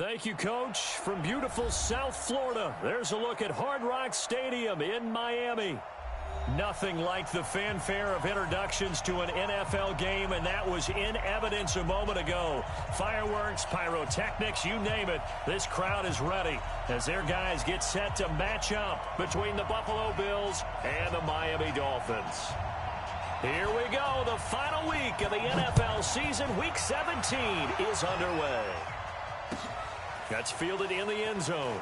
Thank you, Coach. From beautiful South Florida, there's a look at Hard Rock Stadium in Miami. Nothing like the fanfare of introductions to an NFL game, and that was in evidence a moment ago. Fireworks, pyrotechnics, you name it. This crowd is ready as their guys get set to match up between the Buffalo Bills and the Miami Dolphins. Here we go. The final week of the NFL season. Week 17 is underway. That's fielded in the end zone.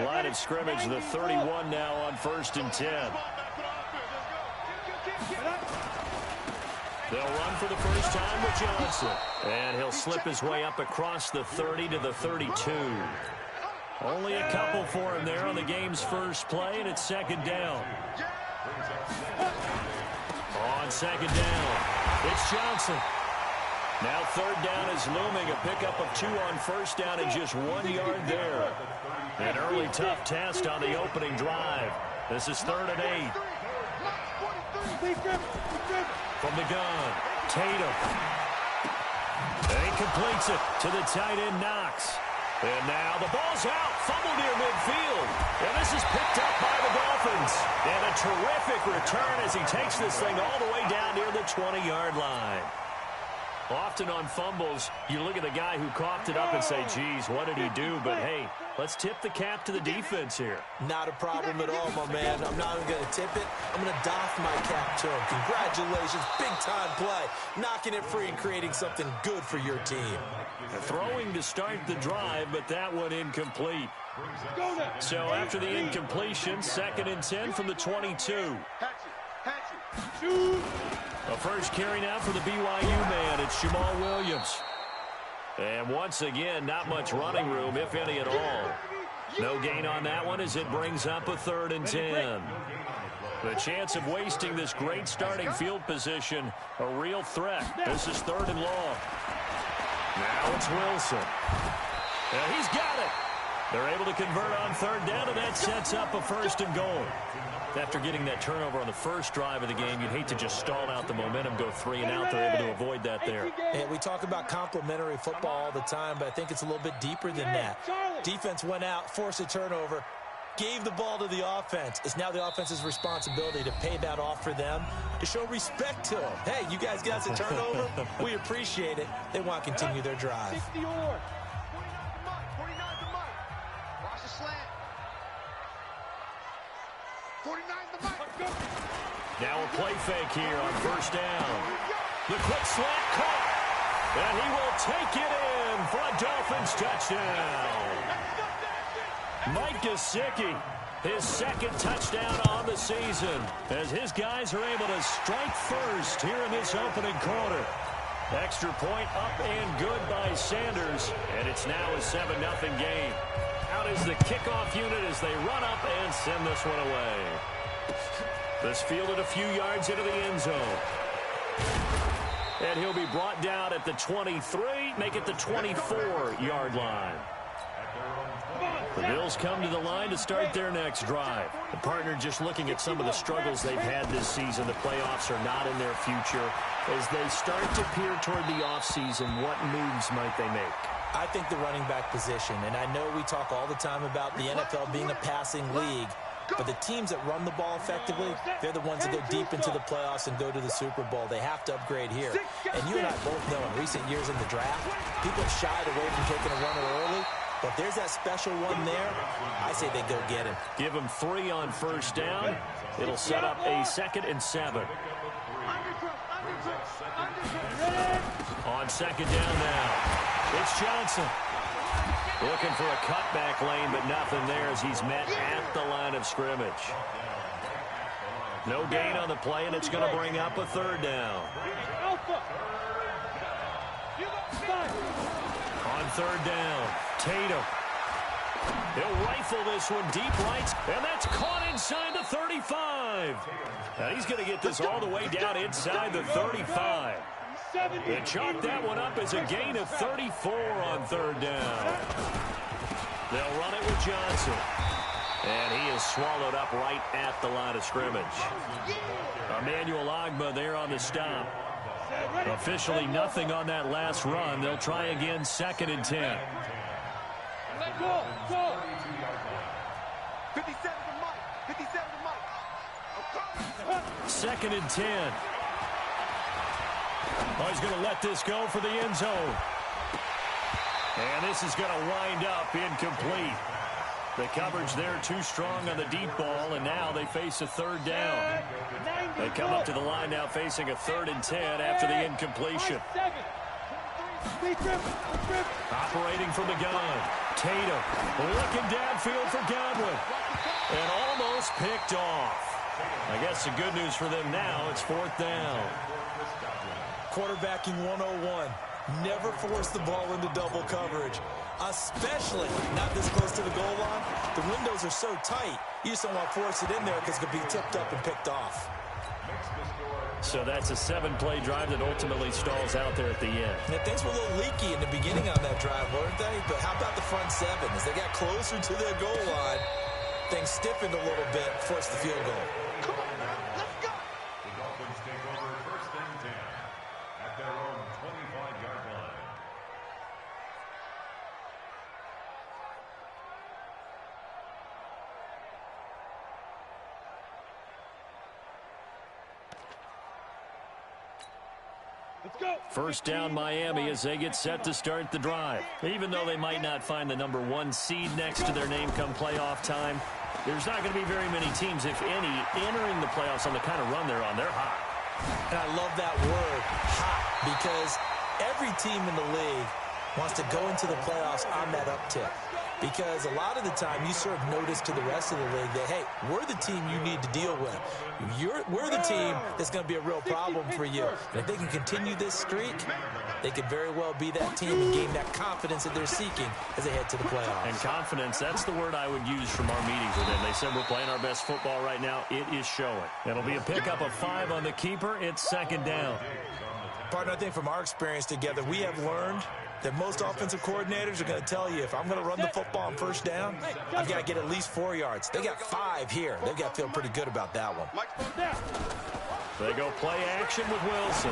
Line of scrimmage, the 31 now on 1st and 10. They'll run for the first time with Johnson. And he'll slip his way up across the 30 to the 32. Only a couple for him there on the game's first play, and it's 2nd down. On 2nd down, it's Johnson. Now 3rd down is looming, a pickup of 2 on 1st down and just 1 yard there. An early tough test on the opening drive. This is 3rd and 8. From the gun, Tatum. And he completes it to the tight end, Knox. And now the ball's out, fumble near midfield. And this is picked up by the Dolphins. And a terrific return as he takes this thing all the way down near the 20-yard line. Often on fumbles, you look at the guy who coughed it up and say, geez, what did he do? But, hey, let's tip the cap to the defense here. Not a problem at all, my man. I'm not even going to tip it. I'm going to doff my cap to him. Congratulations, big-time play. Knocking it free and creating something good for your team. Throwing to start the drive, but that one incomplete. So after the incompletion, 2nd and 10 from the 22. A first carry now for the BYU man. It's Jamal Williams. And once again, not much running room, if any at all. No gain on that one as it brings up a 3rd and 10. The chance of wasting this great starting field position, a real threat. This is 3rd and long. Now it's Wilson. And he's got it. They're able to convert on 3rd down, and that sets up a 1st and goal. After getting that turnover on the first drive of the game, you'd hate to just stall out the momentum, go 3 and out. They're able to avoid that there. And we talk about complementary football all the time, but I think it's a little bit deeper than that. Defense went out, forced a turnover, gave the ball to the offense. It's now the offense's responsibility to pay that off for them, to show respect to them. Hey, you guys got us a turnover. We appreciate it. They want to continue their drive. Now a play fake here on 1st down. The quick slant caught. And he will take it in for a Dolphins touchdown. Mike Gesicki, his 2nd touchdown on the season, as his guys are able to strike first here in this opening quarter. Extra point up and good by Sanders, and it's now a 7-0 game. Out is the kickoff unit as they run up and send this one away. This fielded a few yards into the end zone. And he'll be brought down at the 23, make it the 24-yard line. The Bills come to the line to start their next drive. The partner just looking at some of the struggles they've had this season. The playoffs are not in their future. As they start to peer toward the offseason, what moves might they make? I think the running back position, and I know we talk all the time about the NFL being a passing league, but the teams that run the ball effectively, they're the ones that go deep into the playoffs and go to the Super Bowl. They have to upgrade here. And you and I both know in recent years in the draft, people have shied away from taking a runner early. But there's that special one there. I say they go get him. Give him 3 on 1st down. It'll set up a 2nd and 7. On 2nd down now, it's Johnson. Looking for a cutback lane, but nothing there as he's met at the line of scrimmage. No gain on the play, and it's going to bring up a 3rd down. On 3rd down, Tatum. He'll rifle this one deep right, and that's caught inside the 35. And he's going to get this all the way down inside the 35. They chalk that one up as a gain of 34 on third down. They'll run it with Johnson. And he is swallowed up right at the line of scrimmage. Emmanuel Ogbah there on the stop. Officially nothing on that last run. They'll try again, 2nd and 10. Go. 57 to Mike. 57 to Mike. 2nd and 10. Oh, he's going to let this go for the end zone. And this is going to wind up incomplete. The coverage there too strong on the deep ball, and now they face a 3rd down. They come up to the line now facing a 3rd and 10 after the incompletion. Operating from the gun. Tatum looking downfield for Godwin. And almost picked off. I guess the good news for them now, it's 4th down. Quarterbacking 101. Never force the ball into double coverage, especially not this close to the goal line. The windows are so tight, you just don't want to force it in there because it could be tipped up and picked off. So that's a 7-play drive that ultimately stalls out there at the end. And things were a little leaky in the beginning on that drive, weren't they? But how about the front 7? As they got closer to their goal line, things stiffened a little bit, forced the field goal. Come on, let's go. The Dolphins take over 1st and 10 at their own 25-yard line. Let's go. 1st down Miami as they get set to start the drive. Even though they might not find the number 1 seed next to their name come playoff time, there's not going to be very many teams, if any, entering the playoffs on the kind of run they're on. They're hot. And I love that word, hot, because every team in the league wants to go into the playoffs on that uptick. Because a lot of the time you serve notice to the rest of the league that, hey, we're the team you need to deal with. We're the team that's going to be a real problem for you. And if they can continue this streak, they could very well be that team and gain that confidence that they're seeking as they head to the playoffs. And confidence, that's the word I would use from our meetings with them. They said we're playing our best football right now. It is showing. It'll be a pickup of 5 on the keeper. It's 2nd down. Partner, I think from our experience together, we have learned that most offensive coordinators are going to tell you, if I'm going to run the football on 1st down, I've got to get at least 4 yards. They got 5 here. They've got to feel pretty good about that one. They go play action with Wilson.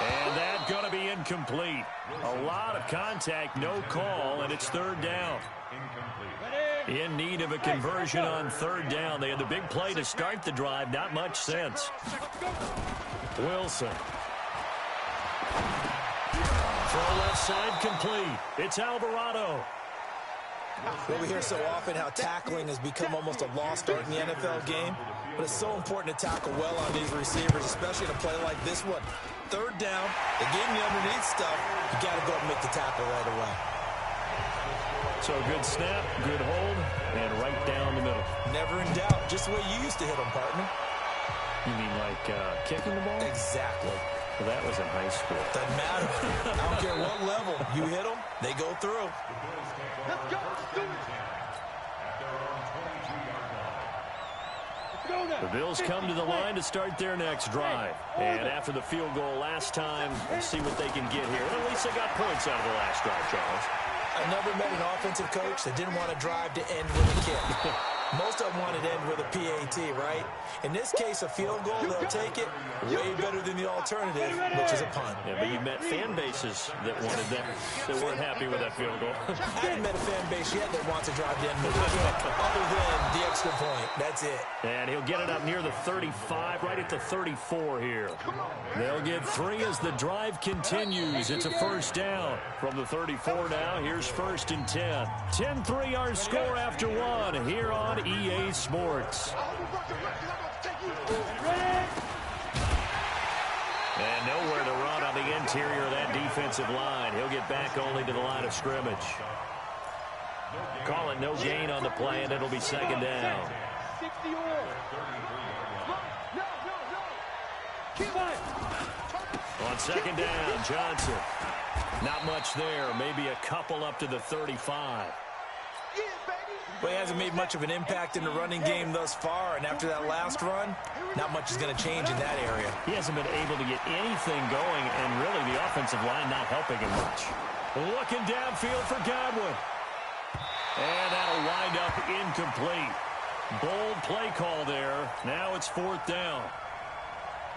And that's going to be incomplete. A lot of contact, no call, and it's 3rd down. In need of a conversion on 3rd down. They had the big play to start the drive. Not much sense. Wilson. Throw left side complete. It's Alvarado. Well, we hear so often how tackling has become almost a lost art in the NFL game, but it's so important to tackle well on these receivers, especially in a play like this one. 3rd down, they gave me underneath stuff. You got to go and make the tackle right away. So good snap, good hold, and right down the middle. Never in doubt, just the way you used to hit them, partner. You mean like kicking the ball? Exactly. Well, that was in high school. Doesn't matter. I don't care what level. You hit them, they go through. Let's go. The Bills come to the line to start their next drive. And after the field goal last time, let's see what they can get here. At least they got points out of the last drive, Charles. I never met an offensive coach that didn't want a drive to end with a kick. Most of them want it to end with a PAT, right? In this case, a field goal, they'll take it way better than the alternative, which is a punt. Yeah, but you met fan bases that wanted that, that weren't happy with that field goal. I haven't met a fan base yet that wants to drive to end with a kick, other than the extra point. That's it. And he'll get it up near the 35, right at the 34 here. They'll get 3 as the drive continues. It's a 1st down from the 34 now. Here's 1st and 10. 10-3 our score after 1 here on EA Sports. And nowhere to run on the interior of that defensive line. He'll get back only to the line of scrimmage. Call it no gain on the play, and it'll be 2nd down. On 2nd down, Johnson. Not much there. Maybe a couple up to the 35. Well, he hasn't made much of an impact in the running game thus far, and after that last run, not much is going to change in that area. He hasn't been able to get anything going, and really the offensive line not helping him much. Looking downfield for Godwin. And that'll wind up incomplete. Bold play call there. Now it's 4th down.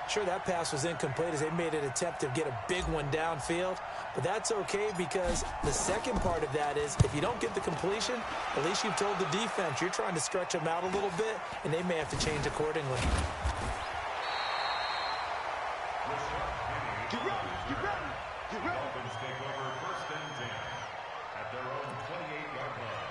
Sure, that pass was incomplete as they made an attempt to get a big one downfield. But that's okay because the second part of that is if you don't get the completion, at least you've told the defense you're trying to stretch them out a little bit, and they may have to change accordingly. Dolphins take over 1st and 10 at their own 28-yard line.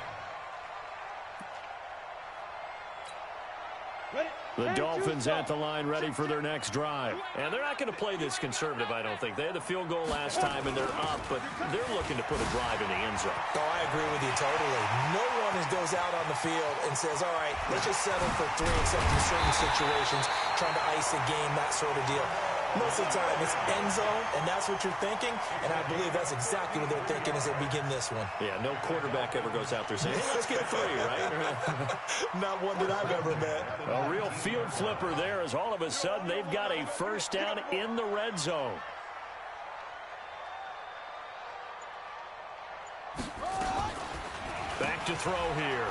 The Dolphins at the line ready for their next drive. And they're not going to play this conservative, I don't think. They had the field goal last time, and they're up, but they're looking to put a drive in the end zone. Oh, I agree with you totally. No one goes out on the field and says, all right, let's just settle for 3 except in certain situations, trying to ice a game, that sort of deal. Most of the time, it's end zone, and that's what you're thinking, and I believe that's exactly what they're thinking as they begin this one. Yeah, no quarterback ever goes out there saying, hey, let's get 3, right? Not one that I've ever met. A real field flipper there as all of a sudden they've got a 1st down in the red zone. Back to throw here.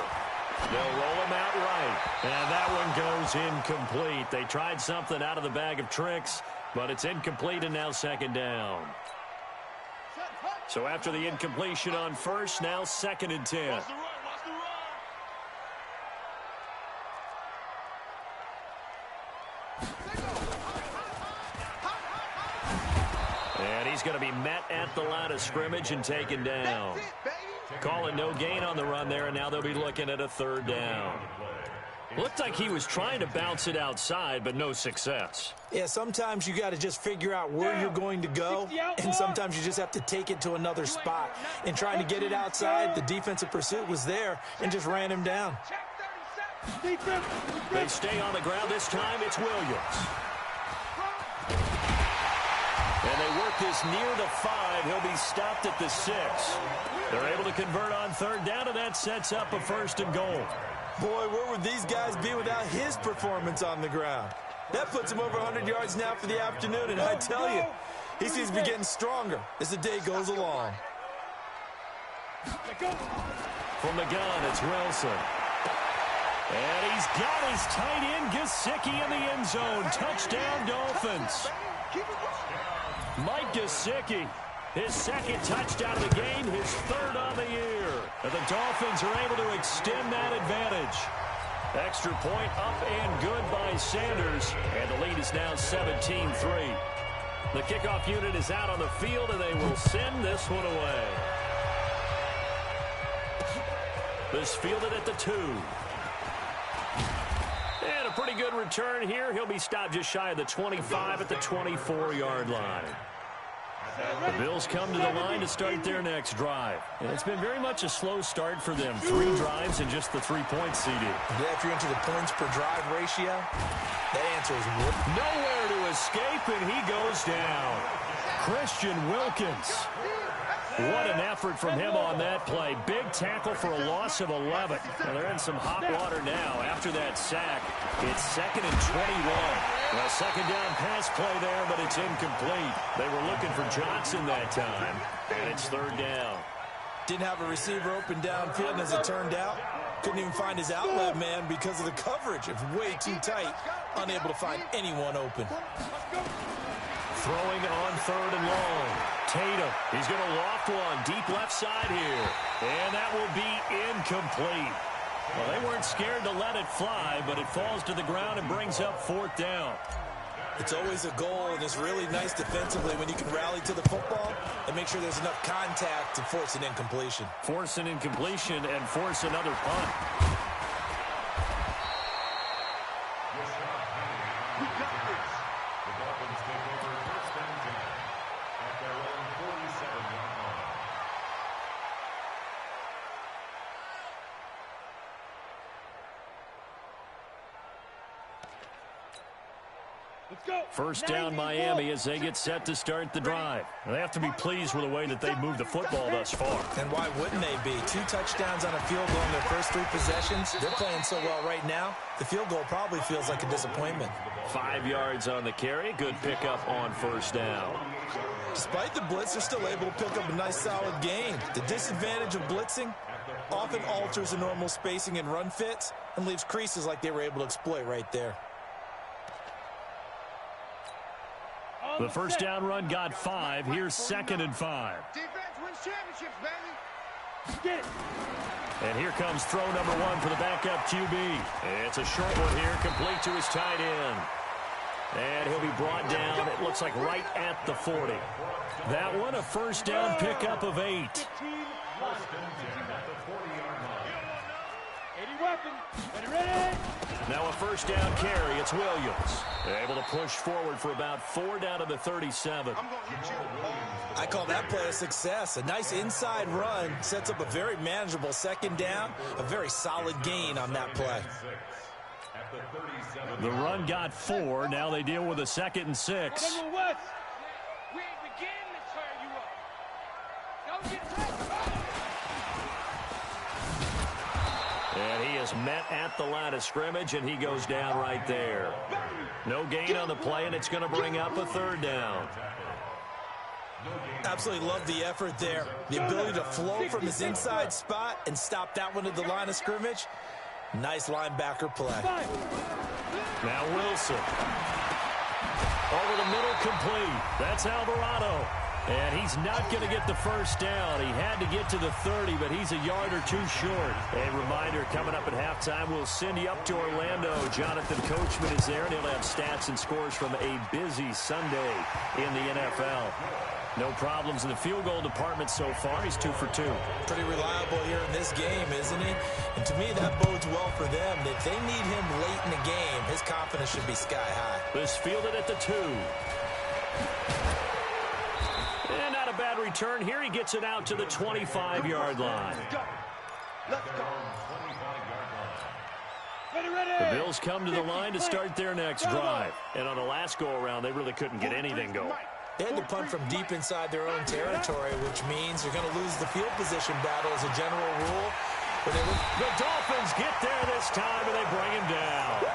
They'll roll him out right. And that one goes incomplete. They tried something out of the bag of tricks, but it's incomplete and now 2nd down. So after the incompletion on 1st, now 2nd and 10. And he's going to be met at the line of scrimmage and taken down. Calling no gain on the run there, and now they'll be looking at a 3rd down. Looked like he was trying to bounce it outside, but no success. Yeah, sometimes you got to just figure out where you're going to go, and sometimes you just have to take it to another spot. And trying to get it outside, the defensive pursuit was there and just ran him down. They stay on the ground. This time it's Williams. And they work this near the 5. He'll be stopped at the 6. They're able to convert on 3rd down, and that sets up a 1st and goal. Boy, where would these guys be without his performance on the ground? That puts him over 100 yards now for the afternoon, and I tell you, he seems to be getting stronger as the day goes along. From the gun, it's Wilson. And he's got his tight end, Gesicki, in the end zone. Touchdown, Dolphins. Mike Gesicki, his 2nd touchdown of the game, his 3rd on the year. And the Dolphins are able to extend that advantage. Extra point up and good by Sanders. And the lead is now 17-3. The kickoff unit is out on the field, and they will send this one away. This fielded at the 2. And a pretty good return here. He'll be stopped just shy of the 25 at the 24-yard line. The Bills come to the line to start their next drive. And it's been very much a slow start for them. 3 drives and just the 3 points, CD. Yeah, if you're into the points per drive ratio, that answer is whoop. Nowhere to escape, and he goes down. Christian Wilkins. What an effort from him on that play. Big tackle for a loss of 11. And they're in some hot water now after that sack. It's 2nd and 21. A 2nd down pass play there, but it's incomplete. They were looking for Johnson that time, and it's 3rd down. Didn't have a receiver open downfield, and as it turned out, couldn't even find his outlet man because of the coverage. It was way too tight, unable to find anyone open. Throwing on 3rd and long. Tatum, he's going to loft one deep left side here. And that will be incomplete. Well, they weren't scared to let it fly, but it falls to the ground and brings up 4th down. It's always a goal, and it's really nice defensively when you can rally to the football and make sure there's enough contact to force an incompletion. Force an incompletion and force another punt. The Dolphins take over 1st and 10 at their own 47-yard line. First down Miami as they get set to start the drive. They have to be pleased with the way that they've moved the football thus far. And why wouldn't they be? 2 touchdowns on a field goal in their first 3 possessions. They're playing so well right now, the field goal probably feels like a disappointment. 5 yards on the carry. Good pickup on first down. Despite the blitz, they're still able to pick up a nice solid gain. The disadvantage of blitzing often alters the normal spacing and run fits and leaves creases like they were able to exploit right there. The first down run got 5. Here's 2nd and 5. Defense wins championships, baby. Get it. And here comes throw number 1 for the backup QB. It's a short one here, complete to his tight end. And he'll be brought down, it looks like right at the 40. That one, a first down pickup of 8. 80 weapons. Ready? Now a first down carry. It's Williams. Able to push forward for about 4 down to the 37. I call that play a success. A nice inside run sets up a very manageable 2nd down. A very solid gain on that play. The run got 4. Now they deal with a 2nd and 6. And he is met at the line of scrimmage, and he goes down right there. No gain on the play, and it's going to bring up a 3rd down. Absolutely love the effort there. The ability to flow from his inside spot and stop that one at the line of scrimmage. Nice linebacker play. Now Wilson. Over the middle, complete. That's Alvarado. And he's not going to get the first down. He had to get to the 30, but he's a yard or 2 short. A reminder, coming up at halftime, we'll send you up to Orlando. Jonathan Coachman is there, and he'll have stats and scores from a busy Sunday in the NFL. No problems in the field goal department so far. He's 2 for 2. Pretty reliable here in this game, isn't he? And to me, that bodes well for them. If they need him late in the game, his confidence should be sky high. This fielded at the 2. And not a bad return here. He gets it out to the 25-yard line. Let's go. The Bills come to the line to start their next drive. And on the last go-around, they really couldn't get anything going. They had to punt from deep inside their own territory, which means you're going to lose the field position battle as a general rule. But the Dolphins get there this time, and they bring him down.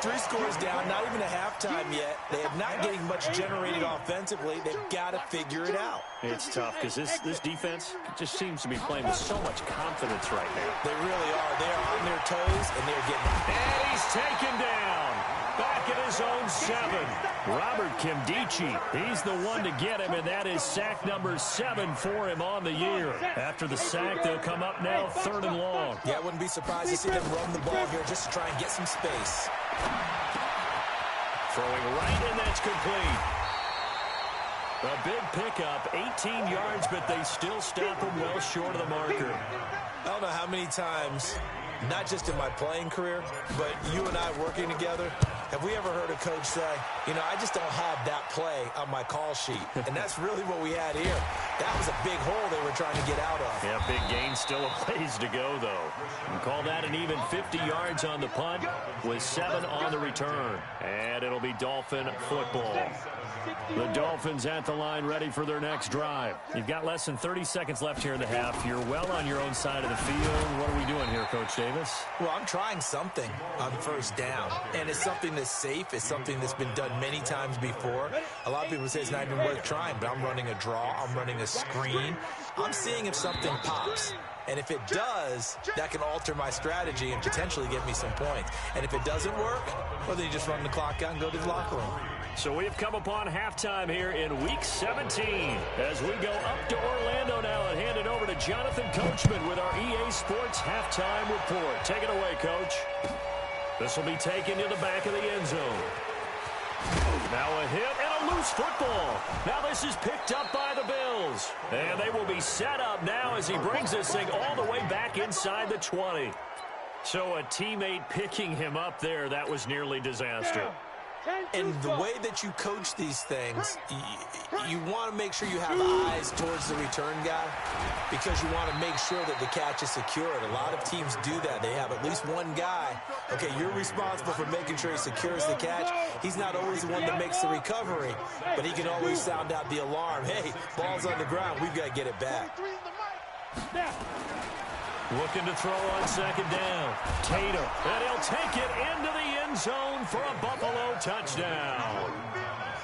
3 scores down, not even a halftime yet. They are not getting much generated offensively. They've got to figure it out. It's tough because this defense just seems to be playing with so much confidence right now. They really are. They are on their toes, and they're getting it. And he's taken down. Back at his own 7. Robert Kimdichie, he's the one to get him, and that is sack number 7 for him on the year. After the sack, they'll come up now 3rd and long. Yeah, I wouldn't be surprised to see them run the ball here just to try and get some space. Throwing right, and that's complete. A big pickup, 18 yards, but they still stop him well short of the marker. I don't know how many times, not just in my playing career, but you and I working together, have we ever heard a coach say, you know, I just don't have that play on my call sheet. And that's really what we had here. That was a big hole they were trying to get out of. Yeah, big gain, still a ways to go, though. And call that an even 50 yards on the punt with 7 on the return. And it'll be Dolphin football. The Dolphins at the line ready for their next drive. You've got less than 30 seconds left here in the half. You're well on your own side of the field. What are we doing here, Coach Davis? Well, I'm trying something on first down. And it's something that's safe. It's something that's been done many times before. A lot of people say it's not even worth trying, but I'm running a draw. I'm running a screen. I'm seeing if something pops. And if it does, that can alter my strategy and potentially get me some points. And if it doesn't work, well, then you just run the clock out and go to the locker room. So we've come upon halftime here in Week 17 as we go up to Orlando now and hand it over to Jonathan Coachman with our EA Sports Halftime Report. Take it away, Coach. This will be taken to the back of the end zone. Now a hit and a loose football. Now this is picked up by the Bills. And they will be set up now as he brings this thing all the way back inside the 20. So a teammate picking him up there, that was nearly disaster. And the way that you coach these things, you want to make sure you have eyes towards the return guy because you want to make sure that the catch is secured. A lot of teams do that. They have at least one guy. Okay, you're responsible for making sure he secures the catch. He's not always the one that makes the recovery, but he can always sound out the alarm. Hey, ball's on the ground. We've got to get it back. Looking to throw on second down. Tatum, and he'll take it into the end zone for a Buffalo touchdown.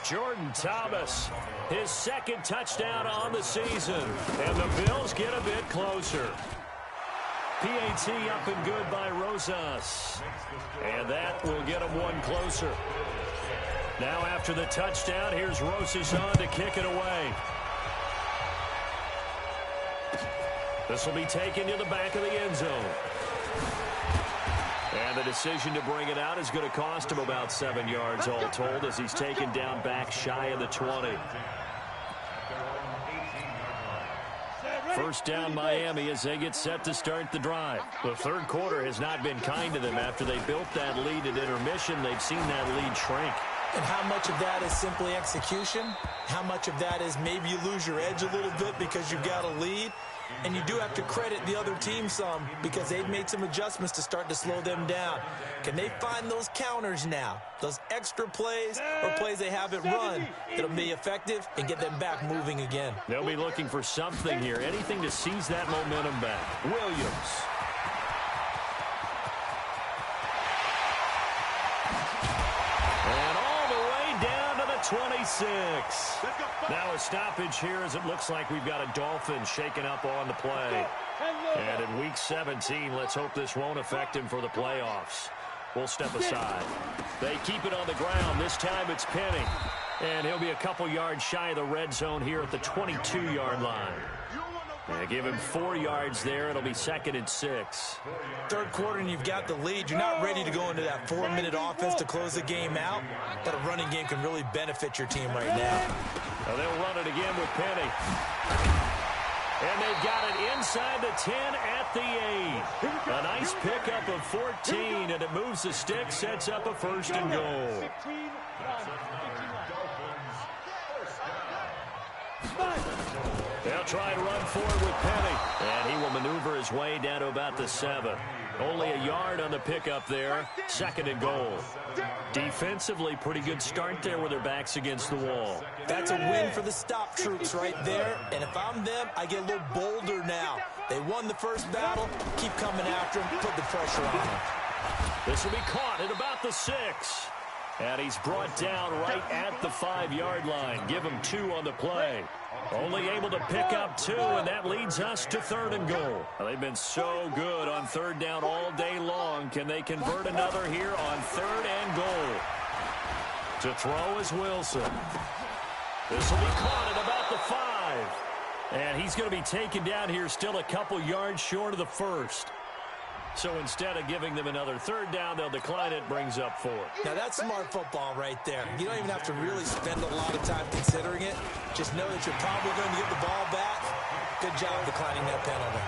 Jordan Thomas, his second touchdown on the season, and the Bills get a bit closer. PAT up and good by Rosas, and that will get them one closer. Now after the touchdown, here's Rosas on to kick it away. This will be taken to the back of the end zone. And the decision to bring it out is going to cost him about 7 yards all told as he's taken down back shy of the 20. First down Miami as they get set to start the drive. The third quarter has not been kind to them. After they built that lead at intermission, they've seen that lead shrink. And how much of that is simply execution? How much of that is maybe you lose your edge a little bit because you've got a lead? And you do have to credit the other team some because they've made some adjustments to start to slow them down. Can they find those counters now, those extra plays or plays they haven't run that'll be effective and get them back moving again? They'll be looking for something here, anything to seize that momentum back. Williams. And all the way down to the 26. Now a stoppage here as it looks like we've got a Dolphin shaken up on the play. And in week 17, let's hope this won't affect him for the playoffs. We'll step aside. They keep it on the ground. This time it's Penny. And he'll be a couple yards shy of the red zone here at the 22-yard line. They give him 4 yards there. It'll be 2nd and 6. Third quarter and you've got the lead. You're not ready to go into that 4-minute offense to close the game out, but a running game can really benefit your team right now. Now they'll run it again with Penny. And they've got it inside the 10 at the 8. A nice pickup of 14, and it moves the stick, sets up a 1st and goal. They'll try and run forward with Penny. And he will maneuver his way down to about the 7. Only a yard on the pickup there. 2nd and goal. Defensively, pretty good start there with their backs against the wall. That's a win for the stop troops right there. And if I'm them, I get a little bolder now. They won the first battle. Keep coming after them. Put the pressure on them. This will be caught at about the 6. And he's brought down right at the 5-yard line. Give him 2 on the play. Only able to pick up 2, and that leads us to 3rd and goal. Well, they've been so good on 3rd down all day long. Can they convert another here on 3rd and goal? To throw is Wilson. This will be caught at about the 5. And he's going to be taken down here still a couple yards short of the 1st. So instead of giving them another 3rd down, they'll decline it, brings up 4. Now that's smart football right there. You don't even have to really spend a lot of time considering it. Just know that you're probably going to get the ball back. Good job declining that penalty.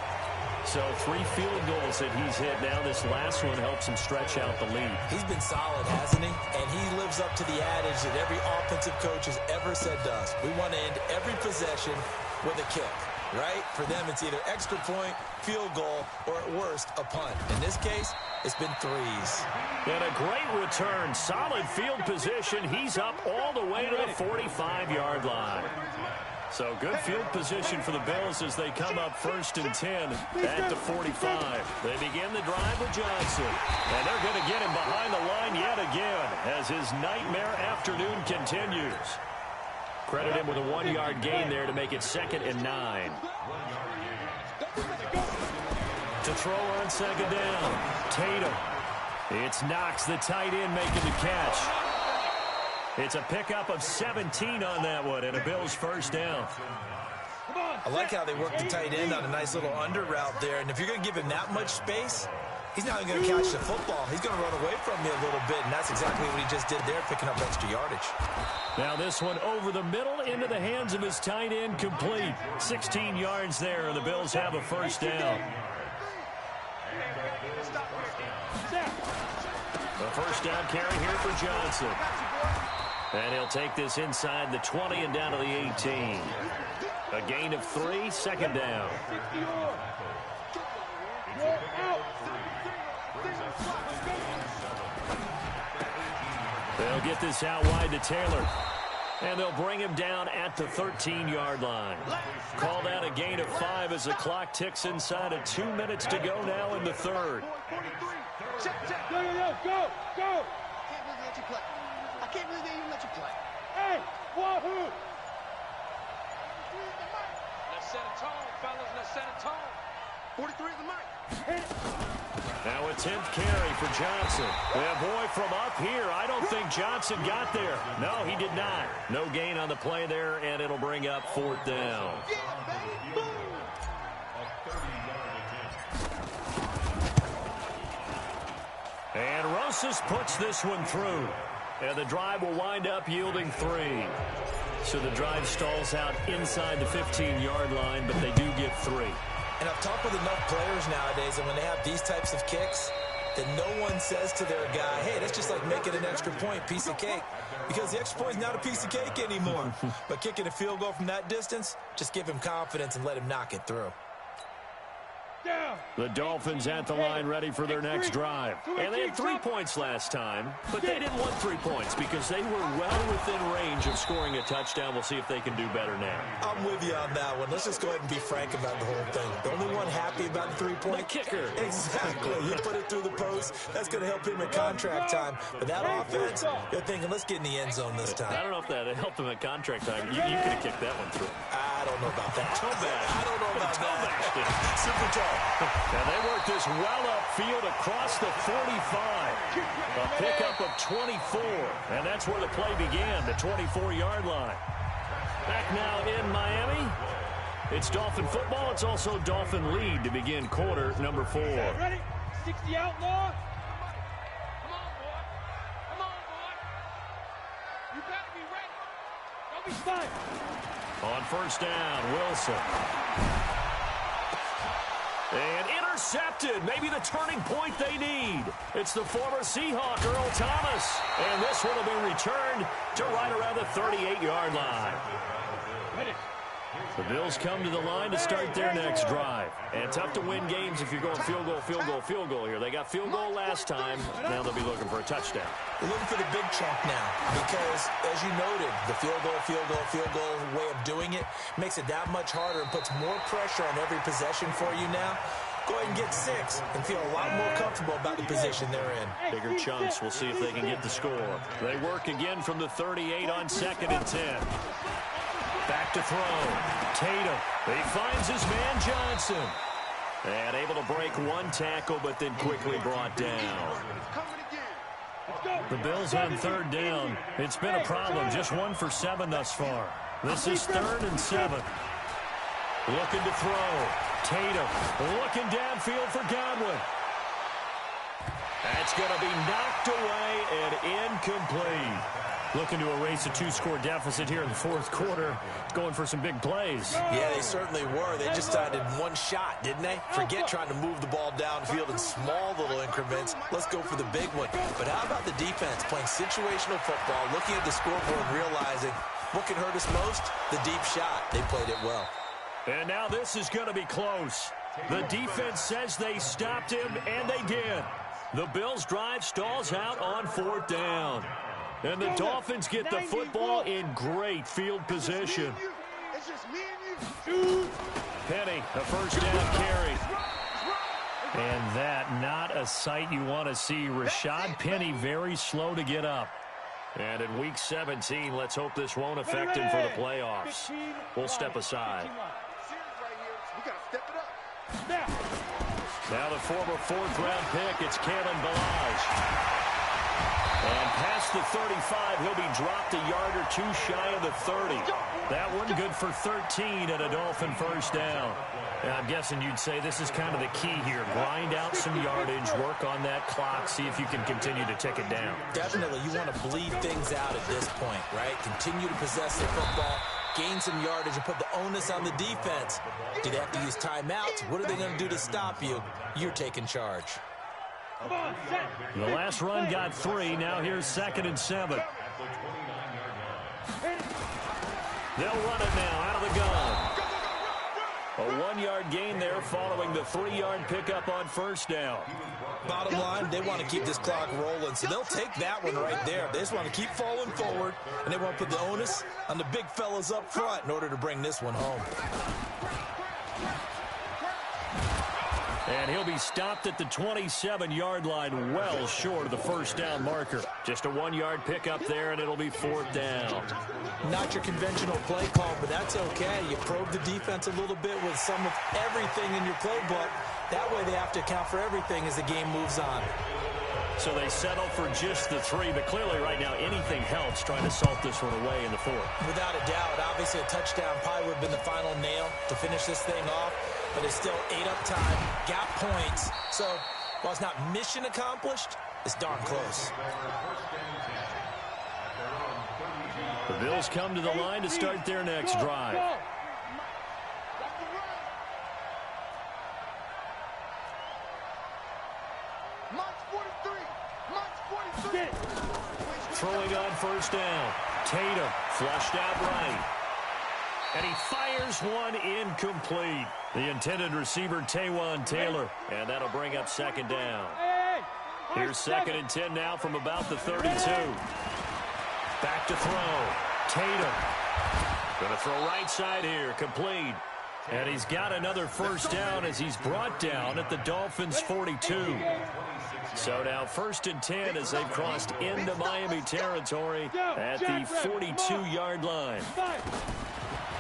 So 3 field goals that he's hit now. This last one helps him stretch out the lead. He's been solid, hasn't he? And he lives up to the adage that every offensive coach has ever said to us. We want to end every possession with a kick. Right? For them, it's either extra point, field goal, or at worst, a punt. In this case, it's been 3s. And a great return. Solid field position. He's up all the way to the 45-yard line. So good field position for the Bills as they come up 1st and 10 at the 45. They begin the drive with Johnson. And they're going to get him behind the line yet again as his nightmare afternoon continues. Credit him with a 1-yard gain there to make it 2nd and 9. To throw on 2nd down, Tatum. It's Knox, the tight end, making the catch. It's a pickup of 17 on that one, and a Bills 1st down. I like how they work the tight end on a nice little under route there. And if you're going to give him that much space, he's not even going to catch the football. He's going to run away from you a little bit, and that's exactly what he just did there, picking up extra yardage. Now this one over the middle into the hands of his tight end, complete. 16 yards there, and the Bills have a 1st down. The 1st down carry here for Johnson. And he'll take this inside the 20 and down to the 18. A gain of 3, second down. They'll get this out wide to Taylor. And they'll bring him down at the 13-yard line. Called out a gain of 5 as the clock ticks inside of 2 minutes to go now in the third. Go! I can't believe they even let you play. Hey, wahoo! Let's set a tone, fellas. Let's set a tone. 43 is the mic. Now a 10th carry for Johnson. Yeah, boy, from up here, I don't think Johnson got there. No, he did not. No gain on the play there, and it'll bring up 4th down. And Rosas puts this one through. And the drive will wind up yielding 3. So the drive stalls out inside the 15-yard line, but they do get 3. And I've talked with enough players nowadays, and when they have these types of kicks, that no one says to their guy, hey, that's just like making an extra point, piece of cake. Because the extra point is not a piece of cake anymore. But kicking a field goal from that distance, just give him confidence and let him knock it through. The Dolphins at the line ready for their next drive. And they had 3 points last time, but they didn't want 3 points because they were well within range of scoring a touchdown. We'll see if they can do better now. I'm with you on that one. Let's just go ahead and be frank about the whole thing. The only one happy about the 3-point? The kicker. Exactly. You put it through the post. That's going to help him at contract time. But that offense, they're thinking, let's get in the end zone this time. I don't know if that helped him at contract time. You could have kicked that one through. I don't know about that. I don't know about that. Super tall. And they work this well upfield across the 45. A pickup of 24. And that's where the play began, the 24-yard line. Back now in Miami. It's Dolphin football. It's also Dolphin lead to begin quarter number 4. Ready? 60 outlaw. Come on, boy. Come on, boy. You better be ready. Don't be stunned. On first down, Wilson. And intercepted. Maybe the turning point they need. It's the former Seahawk, Earl Thomas. And this one will be returned to right around the 38-yard line. The Bills come to the line to start their next drive. And tough to win games if you're going field goal here. They got field goal last time. Now they'll be looking for a touchdown. They're looking for the big chunk now because, as you noted, the field goal way of doing it makes it that much harder and puts more pressure on every possession for you now. Go ahead and get 6 and feel a lot more comfortable about the position they're in. Bigger chunks. We'll see if they can get the score. They work again from the 38 on 2nd and 10. Back to throw. Tatum. He finds his man Johnson. And able to break one tackle, but then quickly brought down. The Bills on 3rd down. It's been a problem. Just 1 for 7 thus far. This is 3rd and 7. Looking to throw. Tatum looking downfield for Godwin. That's going to be knocked away and incomplete. Looking to erase a 2-score deficit here in the 4th quarter. Going for some big plays. Yeah, they certainly were. They just did one shot, didn't they? Forget trying to move the ball downfield in small little increments. Let's go for the big one. But how about the defense playing situational football, looking at the scoreboard, realizing what can hurt us most? The deep shot. They played it well. And now this is going to be close. The defense says they stopped him, and they did. The Bills' drive stalls out on 4th down. And the Dolphins get the football in great field position. It's just me and you. Penny, a first down carry. And that, not a sight you want to see. Rashad Penny very slow to get up. And in Week 17, let's hope this won't affect him for the playoffs. We'll step aside. We got to step it up. Now the former 4th-round pick, it's Kalen Ballage. And past the 35, he'll be dropped a yard or 2 shy of the 30. That one good for 13 and a Dolphin first down. And I'm guessing you'd say this is kind of the key here. Grind out some yardage, work on that clock, see if you can continue to tick it down. Definitely, you want to bleed things out at this point, right? Continue to possess the football, gain some yardage, and put the onus on the defense. Do they have to use timeouts? What are they going to do to stop you? You're taking charge. The last run got 3. Now here's 2nd and 7. They'll run it now out of the gun. A 1-yard gain there following the 3-yard pickup on first down. Bottom line, they want to keep this clock rolling, so they'll take that one right there. They just want to keep falling forward, and they want to put the onus on the big fellas up front in order to bring this one home. And he'll be stopped at the 27-yard line, well short of the first down marker. Just a 1-yard pickup there, and it'll be 4th down. Not your conventional play call, but that's okay. You probe the defense a little bit with some of everything in your playbook. That way they have to account for everything as the game moves on. So they settle for just the 3, but clearly right now anything helps trying to salt this one away in the 4th. Without a doubt, obviously a touchdown probably would have been the final nail to finish this thing off, but it's still 8 up time, gap points. So while it's not mission accomplished, it's darn close. The Bills come to the line to start their next drive. Throwing on first down. Tatum flushed out right. And he fires one incomplete. The intended receiver, Taywan Taylor. And that'll bring up 2nd down. Here's 2nd and 10 now from about the 32. Back to throw. Tatum. Going to throw right side here. Complete. And he's got another first down as he's brought down at the Dolphins' 42. So now 1st and 10 as they've crossed into Miami territory at the 42-yard line.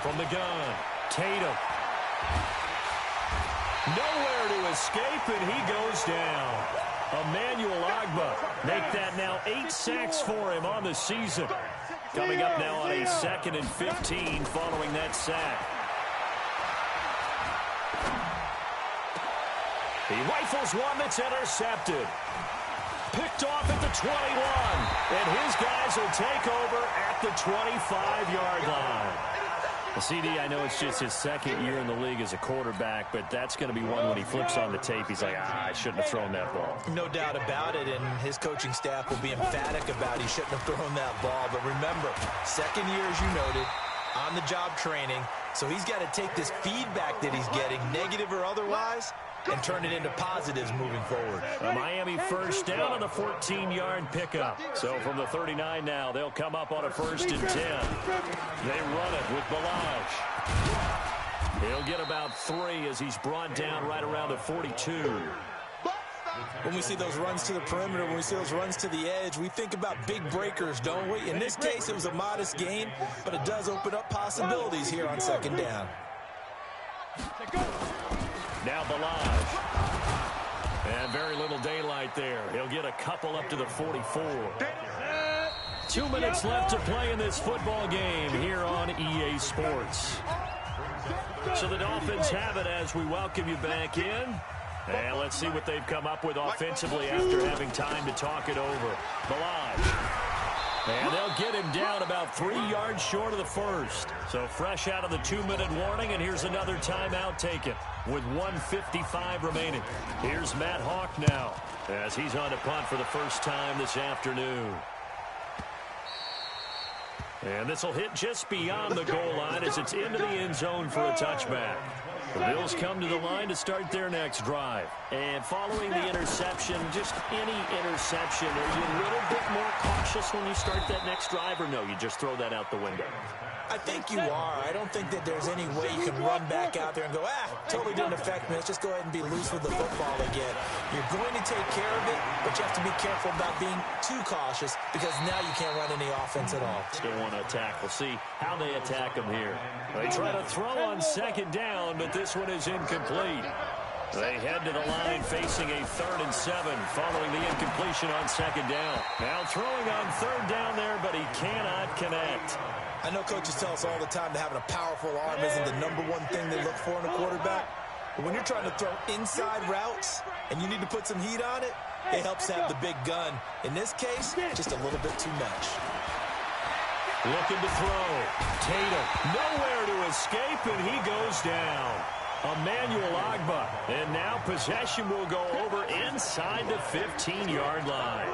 From the gun, Tatum. Nowhere to escape, and he goes down. Emmanuel Ogbah make that now 8 sacks for him on the season. Coming up now on a 2nd and 15 following that sack. He rifles one that's intercepted. Picked off at the 21. And his guys will take over at the 25-yard line. CD, I know it's just his 2nd year in the league as a quarterback, but that's going to be one when he flips on the tape. He's like, I shouldn't have thrown that ball. No doubt about it, and his coaching staff will be emphatic about he shouldn't have thrown that ball. But remember, 2nd year, as you noted, on-the-job training, so he's got to take this feedback that he's getting, negative or otherwise, and turn it into positives moving forward. A Miami first down on the 14-yard pickup. So from the 39 now, they'll come up on a 1st and 10. They run it with Balaj. He'll get about 3 as he's brought down right around the 42. When we see those runs to the perimeter, when we see those runs to the edge, we think about big breakers, don't we? In this case, it was a modest gain, but it does open up possibilities here on 2nd down. Now Balaj. And very little daylight there. He'll get a couple up to the 44. 2 minutes left to play in this football game here on EA Sports. So the Dolphins have it as we welcome you back in. And let's see what they've come up with offensively after having time to talk it over. Balaj. And they'll get him down about 3 yards short of the first. So fresh out of the 2-minute warning, and here's another timeout taken with 1:55 remaining. Here's Matt Hawk now as he's on to punt for the first time this afternoon. And this will hit just beyond the goal line as it's into the end zone for a touchback. The Bills come to the line to start their next drive. And following the interception, just any interception, are you a little bit more cautious when you start that next drive, or no, you just throw that out the window? I think you are. I don't think that there's any way you can run back out there and go, totally didn't affect me. Let's just go ahead and be loose with the football again. You're going to take care of it, but you have to be careful about being too cautious because now you can't run any offense at all. Still want to attack. We'll see how they attack them here. They try to throw on 2nd down, but this one is incomplete. They head to the line facing a 3rd and 7 following the incompletion on 2nd down. Now throwing on 3rd down there, but he cannot connect. I know coaches tell us all the time that having a powerful arm isn't the #1 thing they look for in a quarterback. But when you're trying to throw inside routes and you need to put some heat on it, it helps to have the big gun. In this case, just a little bit too much. Looking to throw. Tatum nowhere to escape, and he goes down. Emmanuel Ogbah. And now possession will go over inside the 15-yard line.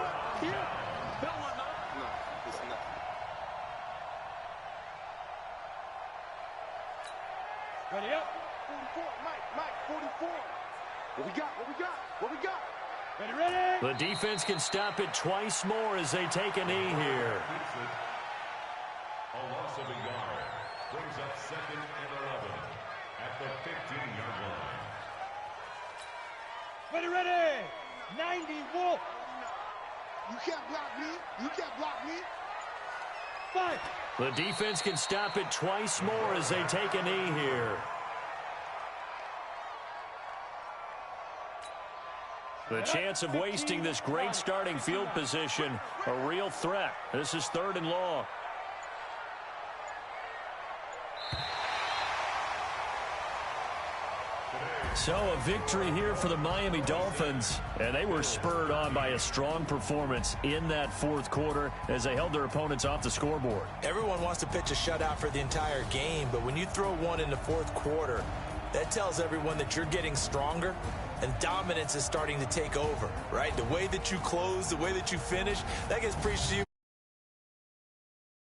Ready up. 44, Mike, 44. What we got? What we got? What we got? Ready, ready. The defense can stop it twice more as they take a knee here. A loss of a yard brings up 2nd and 11 at the 15-yard line. Ready, ready. 90, Wolf. You can't block me. You can't block me. 5. The defense can stop it twice more as they take a knee here. The chance of wasting this great starting field position, a real threat. This is 3rd and long. So a victory here for the Miami Dolphins, and they were spurred on by a strong performance in that 4th quarter as they held their opponents off the scoreboard. Everyone wants to pitch a shutout for the entire game, but when you throw one in the 4th quarter, that tells everyone that you're getting stronger and dominance is starting to take over, right? The way that you close, the way that you finish, that gets preached to you.